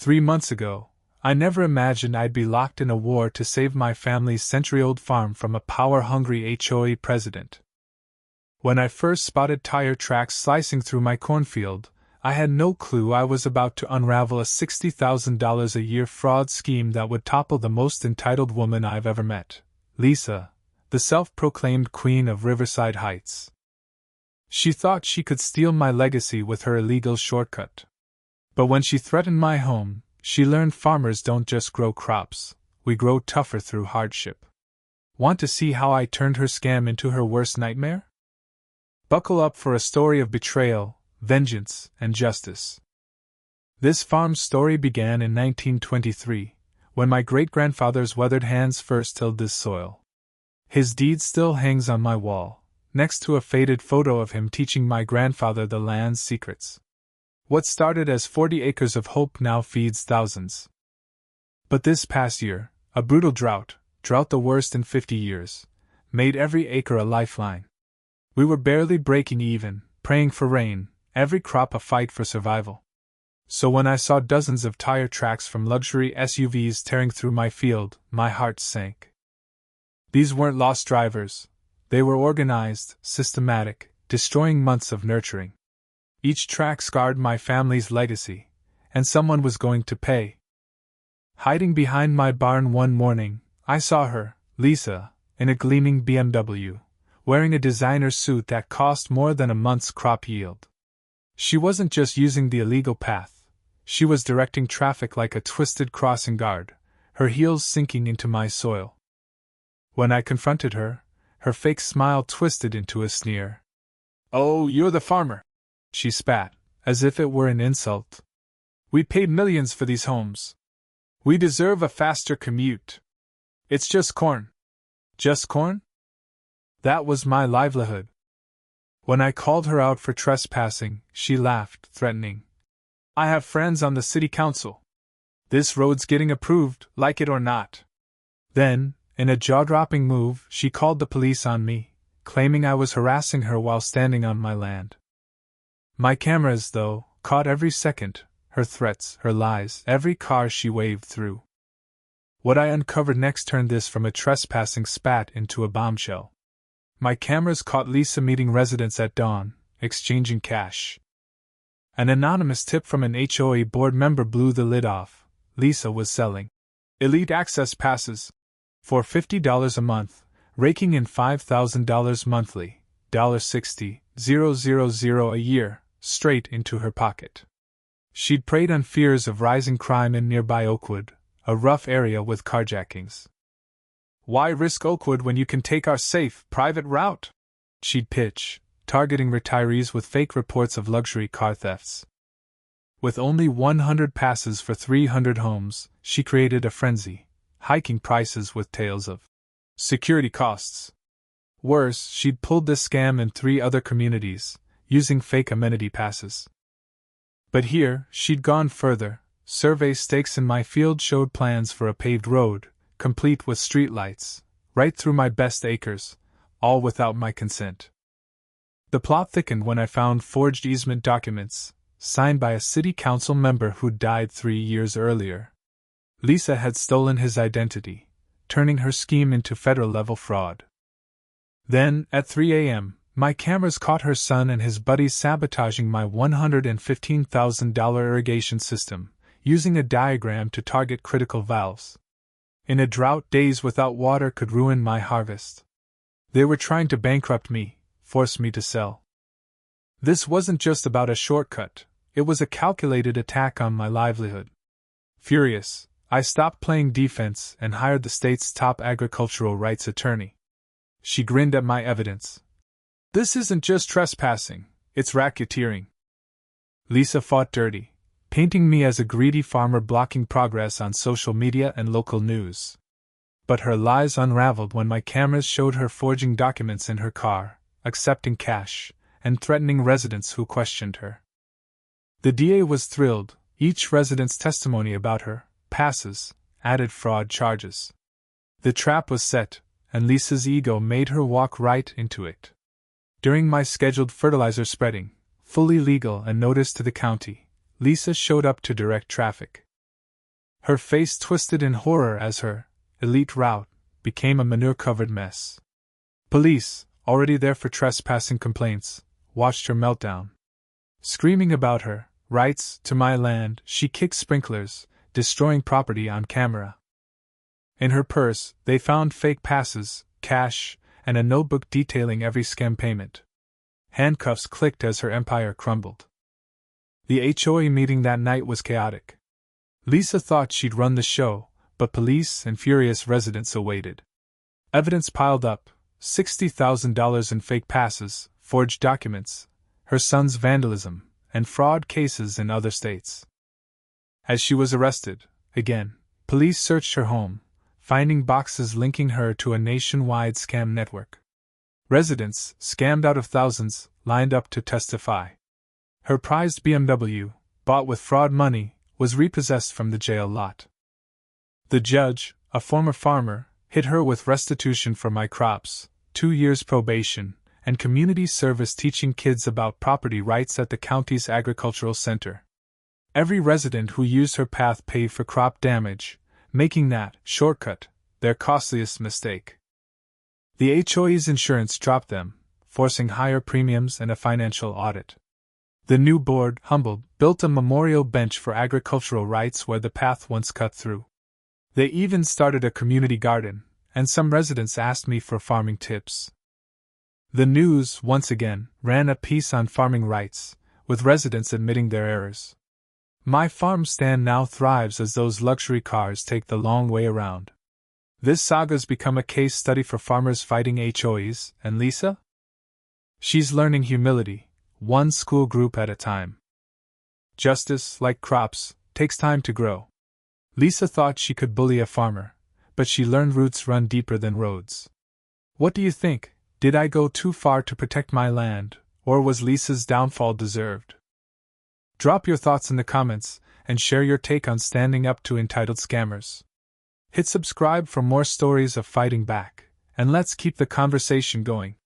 3 months ago, I never imagined I'd be locked in a war to save my family's century-old farm from a power-hungry HOA president. When I first spotted tire tracks slicing through my cornfield, I had no clue I was about to unravel a $60,000 a year fraud scheme that would topple the most entitled woman I've ever met, Lisa, the self-proclaimed queen of Riverside Heights. She thought she could steal my legacy with her illegal shortcut. But when she threatened my home, she learned farmers don't just grow crops, we grow tougher through hardship. Want to see how I turned her scam into her worst nightmare? Buckle up for a story of betrayal, vengeance, and justice. This farm's story began in 1923, when my great-grandfather's weathered hands first tilled this soil. His deed still hangs on my wall, next to a faded photo of him teaching my grandfather the land's secrets. What started as 40 acres of hope now feeds thousands. But this past year, a brutal drought the worst in 50 years, made every acre a lifeline. We were barely breaking even, praying for rain, every crop a fight for survival. So when I saw dozens of tire tracks from luxury SUVs tearing through my field, my heart sank. These weren't lost drivers. They were organized, systematic, destroying months of nurturing. Each track scarred my family's legacy, and someone was going to pay. Hiding behind my barn one morning, I saw her, Lisa, in a gleaming BMW, wearing a designer suit that cost more than a month's crop yield. She wasn't just using the illegal path, she was directing traffic like a twisted crossing guard, her heels sinking into my soil. When I confronted her, her fake smile twisted into a sneer. "Oh, you're the farmer," she spat, as if it were an insult. "We paid millions for these homes. We deserve a faster commute. It's just corn." Just corn? That was my livelihood. When I called her out for trespassing, she laughed, threatening. "I have friends on the city council. This road's getting approved, like it or not." Then, in a jaw-dropping move, she called the police on me, claiming I was harassing her while standing on my land. My cameras, though, caught every second, her threats, her lies, every car she waved through. What I uncovered next turned this from a trespassing spat into a bombshell. My cameras caught Lisa meeting residents at dawn, exchanging cash. An anonymous tip from an HOA board member blew the lid off. Lisa was selling elite access passes for $50 a month, raking in $5,000 monthly, $60,000 a year, straight into her pocket. She'd preyed on fears of rising crime in nearby Oakwood, a rough area with carjackings. "Why risk Oakwood when you can take our safe, private route?" she'd pitch, targeting retirees with fake reports of luxury car thefts. With only 100 passes for 300 homes, she created a frenzy, hiking prices with tales of security costs. Worse, she'd pulled this scam in 3 other communities, using fake amenity passes. But here, she'd gone further. Survey stakes in my field showed plans for a paved road, complete with streetlights, right through my best acres, all without my consent. The plot thickened when I found forged easement documents, signed by a city council member who'd died 3 years earlier. Lisa had stolen his identity, turning her scheme into federal-level fraud. Then, at 3 a.m., my cameras caught her son and his buddies sabotaging my $115,000 irrigation system, using a diagram to target critical valves. In a drought, days without water could ruin my harvest. They were trying to bankrupt me, force me to sell. This wasn't just about a shortcut, it was a calculated attack on my livelihood. Furious, I stopped playing defense and hired the state's top agricultural rights attorney. She grinned at my evidence. "This isn't just trespassing, it's racketeering." Lisa fought dirty, painting me as a greedy farmer blocking progress on social media and local news. But her lies unraveled when my cameras showed her forging documents in her car, accepting cash, and threatening residents who questioned her. The DA was thrilled. Each resident's testimony about her passes added fraud charges. The trap was set, and Lisa's ego made her walk right into it. During my scheduled fertilizer spreading, fully legal and noticed to the county, Lisa showed up to direct traffic. Her face twisted in horror as her elite route became a manure-covered mess. Police, already there for trespassing complaints, watched her meltdown. Screaming about her rights to my land, she kicked sprinklers, destroying property on camera. In her purse, they found fake passes, cash, and a notebook detailing every scam payment. Handcuffs clicked as her empire crumbled. The HOA meeting that night was chaotic. Lisa thought she'd run the show, but police and furious residents awaited. Evidence piled up: $60,000 in fake passes, forged documents, her son's vandalism, and fraud cases in other states. As she was arrested, again, police searched her home, finding boxes linking her to a nationwide scam network. Residents, scammed out of thousands, lined up to testify. Her prized BMW, bought with fraud money, was repossessed from the jail lot. The judge, a former farmer, hit her with restitution for my crops, 2 years probation, and community service teaching kids about property rights at the county's agricultural center. Every resident who used her path paid for crop damage, making that shortcut their costliest mistake. The HOA's insurance dropped them, forcing higher premiums and a financial audit. The new board, humbled, built a memorial bench for agricultural rights where the path once cut through. They even started a community garden, and some residents asked me for farming tips. The news, once again, ran a piece on farming rights, with residents admitting their errors. My farm stand now thrives as those luxury cars take the long way around. This saga's become a case study for farmers fighting HOAs, and Lisa? She's learning humility, one school group at a time. Justice, like crops, takes time to grow. Lisa thought she could bully a farmer, but she learned roots run deeper than roads. What do you think? Did I go too far to protect my land, or was Lisa's downfall deserved? Drop your thoughts in the comments, and share your take on standing up to entitled scammers. Hit subscribe for more stories of fighting back, and let's keep the conversation going.